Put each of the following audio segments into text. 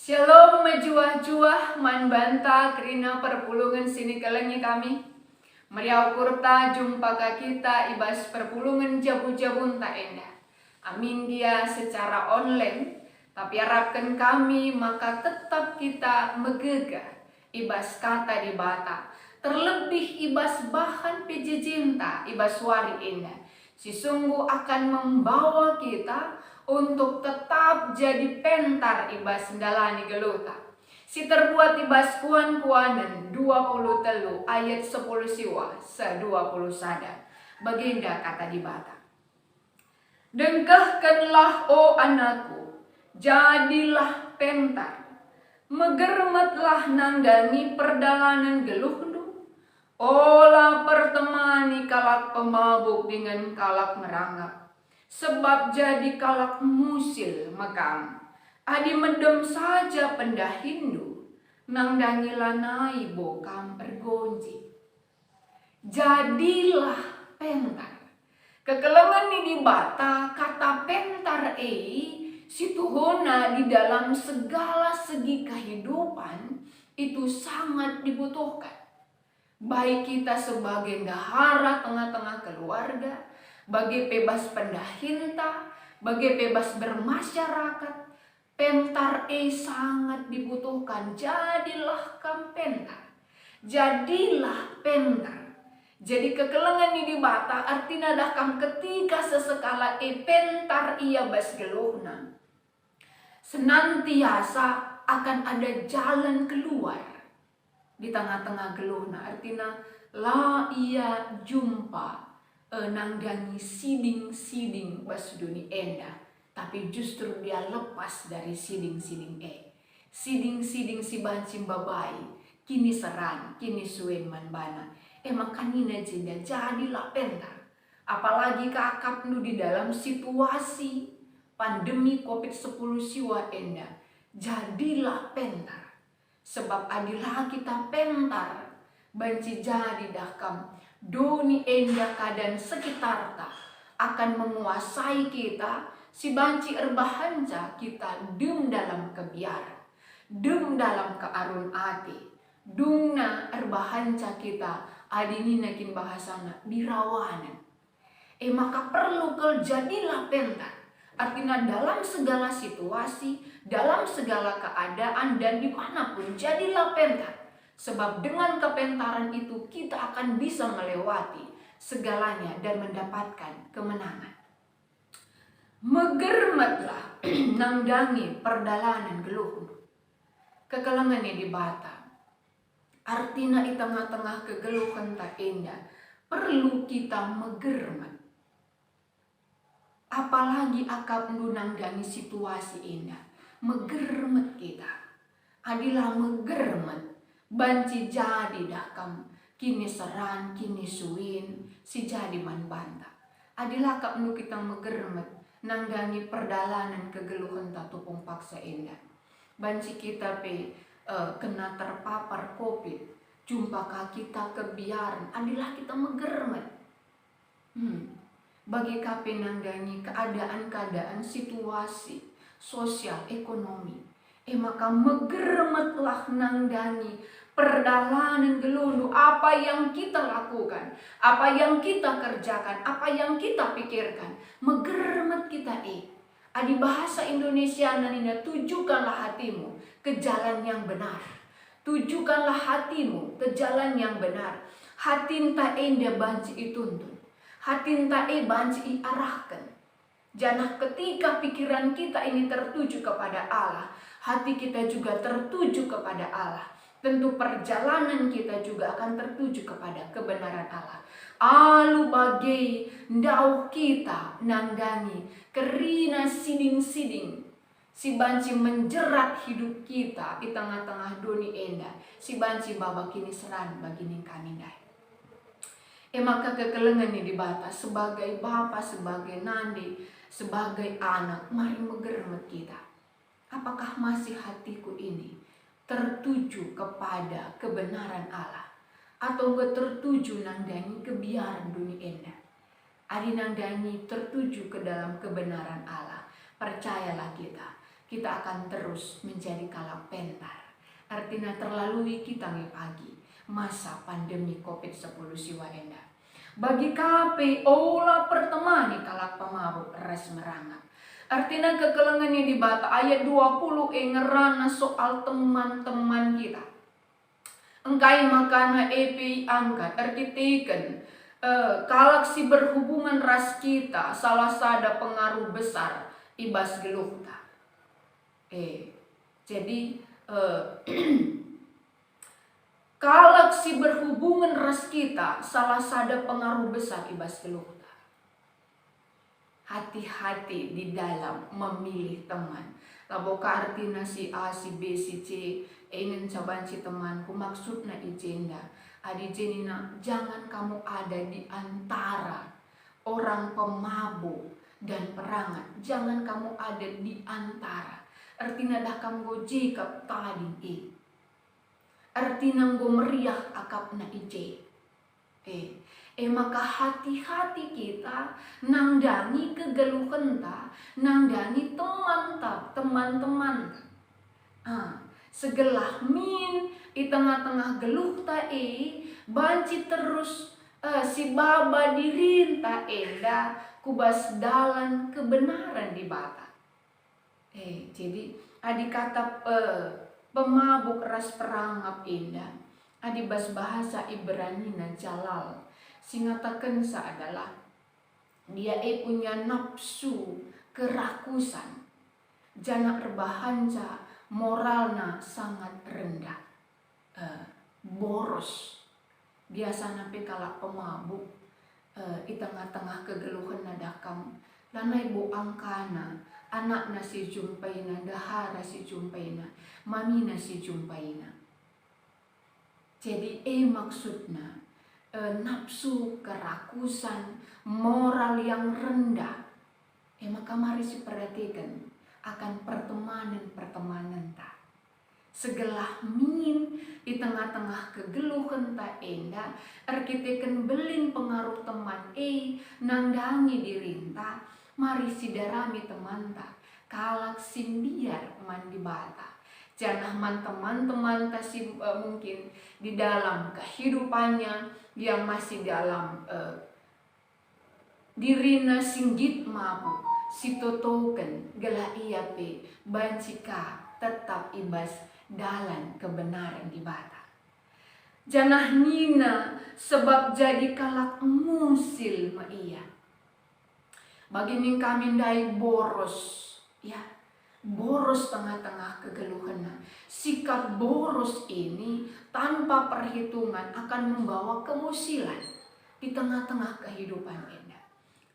Shalom mejuah-juah man banta kerina perpulungan sini kelengi kami. Meriau kurta jumpa ka kita ibas perpulungan jabu-jabun tak endah. Amin dia secara online, tapi harapkan kami maka tetap kita megegah ibas kata di bata. Terlebih ibas bahan pejecinta ibas wari endah. Si sungguh akan membawa kita untuk tetap jadi pentar ibas ndalani geluta. Si terbuat ibas kuan-kuanan 20 telu ayat 10 siwa se-20 sada. Baginda kata di bata. Dengkahkanlah o anakku, jadilah pentar. Megermetlah nangdangi perdalanan geluhnu. Olah pertemani kalak pemabuk dengan kalak merangap. Sebab jadi kalak musil mekam. Adi mendem saja pendah Hindu. Nang dangilanai bokam ergonji. Jadilah pentar. Kekelengan ini bata kata pentar situhona di dalam segala segi kehidupan itu sangat dibutuhkan. Baik kita sebagai ndahara tengah-tengah keluarga, bagi bebas pendahinta, bagi bebas bermasyarakat, pentar sangat dibutuhkan. Jadilah kam pentar, jadilah pentar. Jadi kekelengan ini bata artinya dah kam ketika sesekala pentar ia bas geluhna. Senantiasa akan ada jalan keluar di tengah-tengah geluhna. Artinya la ia jumpa nangdangi siding-siding bas duni endah, tapi justru dia lepas dari siding-siding siding-siding si bancim babai kini seran kini suen manbana makanina jenda jadilah pentar. Apalagi kakak nu di dalam situasi pandemi COVID-10 siwa endah, jadilah pentar. Sebab adilah kita pentar banci jadi dahkam doni endah keadaan sekitar tak akan menguasai kita. Si banci erbahanca kita dem dalam kebiaran, dem dalam kearun ati, dungna erbahanca kita adinina kin bahasana birawanan. Maka perlu jadilah pentar. Artinya dalam segala situasi, dalam segala keadaan dan dimanapun jadilah pentar. Sebab dengan kepentaran itu kita akan bisa melewati segalanya dan mendapatkan kemenangan. Megermetlah nangdangi perdalanan geluhnu. Kekelengan di bata. Artinya di tengah-tengah kegeluhan tak indah, perlu kita megermet. Apalagi akap nangdangi situasi indah, megermet kita. Adilah megermet. Banci jadi dahkam kini seran kini suin si jadi man banta. Adilah kap nu kita megermet nangdangi perdalanan kegeluhan tatupung paksa indah. Banci kita kena terpapar COVID, jumpa kita kebiaran, adilah kita megermet. Bagi kape nangdangi keadaan-keadaan situasi sosial ekonomi, maka megermetlah nangdangi perdalanan geluhnu. Apa yang kita lakukan, apa yang kita kerjakan, apa yang kita pikirkan, megermet kita Adi bahasa Indonesia nanina, tujukanlah hatimu ke jalan yang benar. Tujukanlah hatimu ke jalan yang benar. Hatinta enda banci ituntun. Hatinta banci arahkan. Jangan ketika pikiran kita ini tertuju kepada Allah, hati kita juga tertuju kepada Allah. Tentu perjalanan kita juga akan tertuju kepada kebenaran Allah. Alu bagai ndau kita nangdangi kerina siding-siding. Si banci menjerat hidup kita di tengah-tengah doni endah. Si banci baba kini seran bagini kami dai. Maka kekelengan ini dibata sebagai bapa, sebagai nandi, sebagai anak, mari megermet kita. Apakah masih hatiku ini tertuju kepada kebenaran Allah? Atau tertuju nangdangi kebiaran dunia endah? Adi nangdangi tertuju ke dalam kebenaran Allah. Percayalah kita, kita akan terus menjadi kalak pentar. Artinya terlalui kita pagi masa pandemi COVID-10 siwa enda. Bagi kape olah pertemani kalak pemabuk res merangap. Artinya kekelengannya di bata ayat 20 ngerana soal teman-teman kita. Engkai makana epi angkat artiteken kalak si berhubungan ras kita salah sada pengaruh besar ibas geluhta. Jadi kalak si berhubungan ras kita salah sada pengaruh besar ibas geluhta. Hati-hati di dalam memilih teman. Laboka artina si A, si B, si C, ingin cobaan si temanku maksudnya ijenda. Adi jenina, jangan kamu ada di antara orang pemabuk dan perangat. Jangan kamu ada di antara. Artinya dah kamu jikap tadi artinya go meriah akapna ije. Maka hati-hati kita nangdangi kegeluhan ta, nangdangi teman-teman. Segelah min di tengah-tengah geluh ta banci terus si baba dirinta enda kubas dalan kebenaran di bata. Jadi adi kata pemabuk ras perangap enda adi bas bahasa Ibrani na jalal singatakan adalah dia punya nafsu kerakusan jana rebahanca moralna sangat rendah, boros. Biasa nape kalak pemabuk di tengah-tengah kegeluhan nadakam lanai bo angkana anak nasi jumpaina, dahara si jumpaina, mami nasi jumpaina. Jadi maksudnya nafsu kerakusan moral yang rendah. Maka mari si perhatikan akan pertemanan tak. Segelah min di tengah-tengah kegeluhan tak enda, arkiteken belin pengaruh teman nangdangi dirinta, mari si darami teman tak, kalak sindiar mandi bata. Jangan teman-teman si mungkin di dalam kehidupannya yang masih dalam dirina singgit mabuk. Si totoken gela iya pe bancika tetap ibas dalan kebenaran di bata. Janah nina sebab jadi kalak musil ma iya. Bagi ning kami dai boros ya. Boros tengah-tengah kegeluhan. Sikap boros ini tanpa perhitungan akan membawa kemusilan di tengah-tengah kehidupan ini.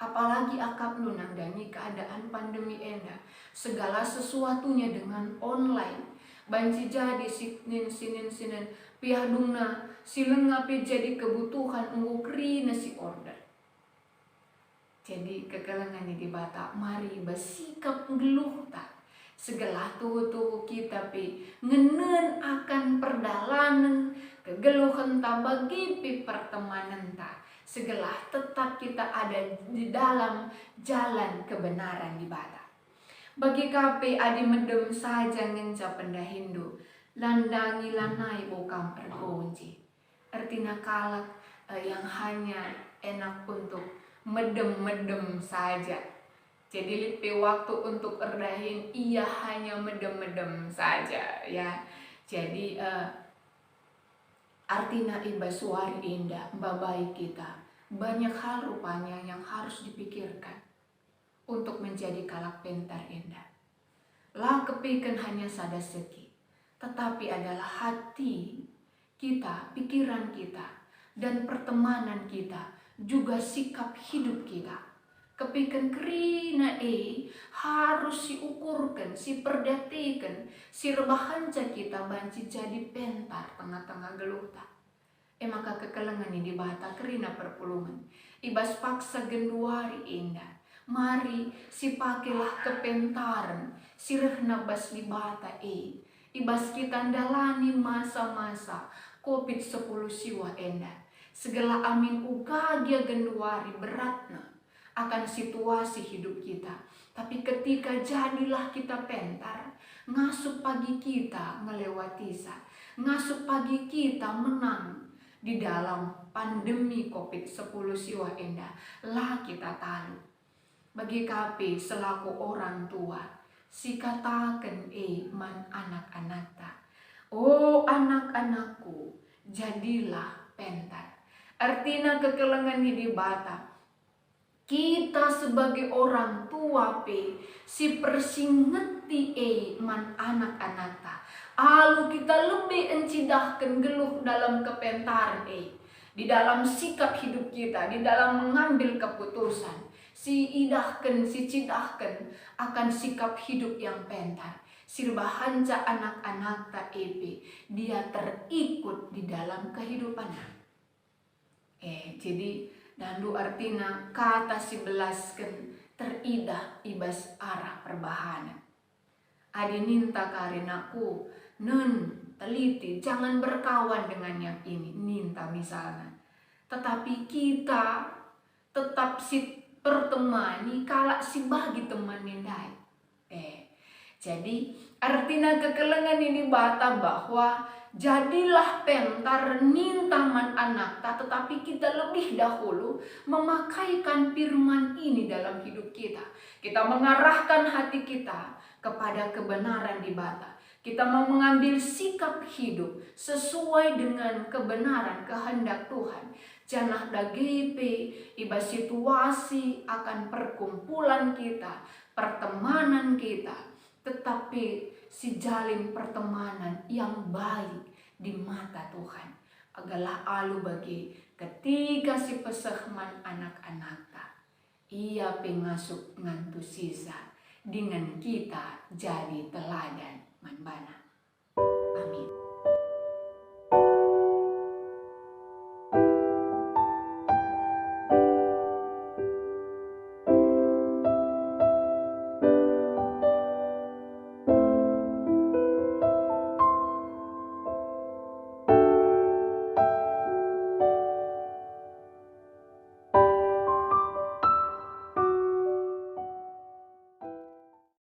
Apalagi akap lu nangdangi keadaan pandemi enda. Segala sesuatunya dengan online. Banci jadi sinin piadungna silengapi jadi kebutuhan ngukri si order. Jadi kegelangan di bata mari bersikap geluh tak. Segala tuh kita ngenen akan perdalanan kegeluhan tak bagi pertemanan tak. Segelah tetap kita ada di dalam jalan kebenaran di bata. Bagi kape adi mendem saja ngenca pendahindu, landangi lanai bokam pergonci. Artinya kalak yang hanya enak untuk medem-medem saja. Jadi lipi waktu untuk erdahin ia hanya medem-medem saja ya. Jadi artinya iba suari indah babai kita. Banyak hal rupanya yang harus dipikirkan untuk menjadi kalak pentar indah. Lah kepikan hanya sada seki, tetapi adalah hati kita, pikiran kita, dan pertemanan kita, juga sikap hidup kita. Kepikan kerina harus siukurkan, si perdatikan, si rebahanca kita banci jadi pentar tengah-tengah geluta. Maka kekelengan ini dibata kerina perpulungan. Ibas paksa genduari indah. Mari si pakilah kepentaran, si rehna bas dibata Ibas kita dalani masa-masa COVID-10 siwa endah. Segala amin ugagia genduari beratna akan situasi hidup kita. Tapi ketika jadilah kita pentar, ngasup pagi kita ngelewati ngasup pagi kita menang di dalam pandemi COVID-10 siwa endah lah kita tahu. Bagi kami selaku orang tua, si katakan man anak-anak ta. Oh anak-anakku, jadilah pentar. Artinya kekelengan hidup bata. Kita sebagai orang tua si persingeti man anak-anak ta. Alu kita lebih encidahkan geluh dalam kepentaran di dalam sikap hidup kita, di dalam mengambil keputusan. Si cidahkan akan sikap hidup yang pentar. Sirbahanca anak-anak ta dia terikut di dalam kehidupannya. Jadi dandu artina kata si belaskan teridah ibas arah perbahanan. Adi ninta karinaku nun teliti jangan berkawan dengan yang ini ninta misalnya. Tetapi kita tetap si pertemani kalak si bagi teman nindai. Jadi artinya kekelengan ini bata bahwa jadilah pentar nintaman anak ta, tetapi kita lebih dahulu memakaikan firman ini dalam hidup kita. Kita mengarahkan hati kita kepada kebenaran di bata. Kita mau mengambil sikap hidup sesuai dengan kebenaran kehendak Tuhan. Jangan dagepe iba situasi akan perkumpulan kita, pertemanan kita, tetapi si jalin pertemanan yang baik di mata Tuhan. Agalah alu bagi ketika si pesehman anak-anak ta, ia pengasuk ngantu sisa dengan kita jadi teladan manbana. Amin.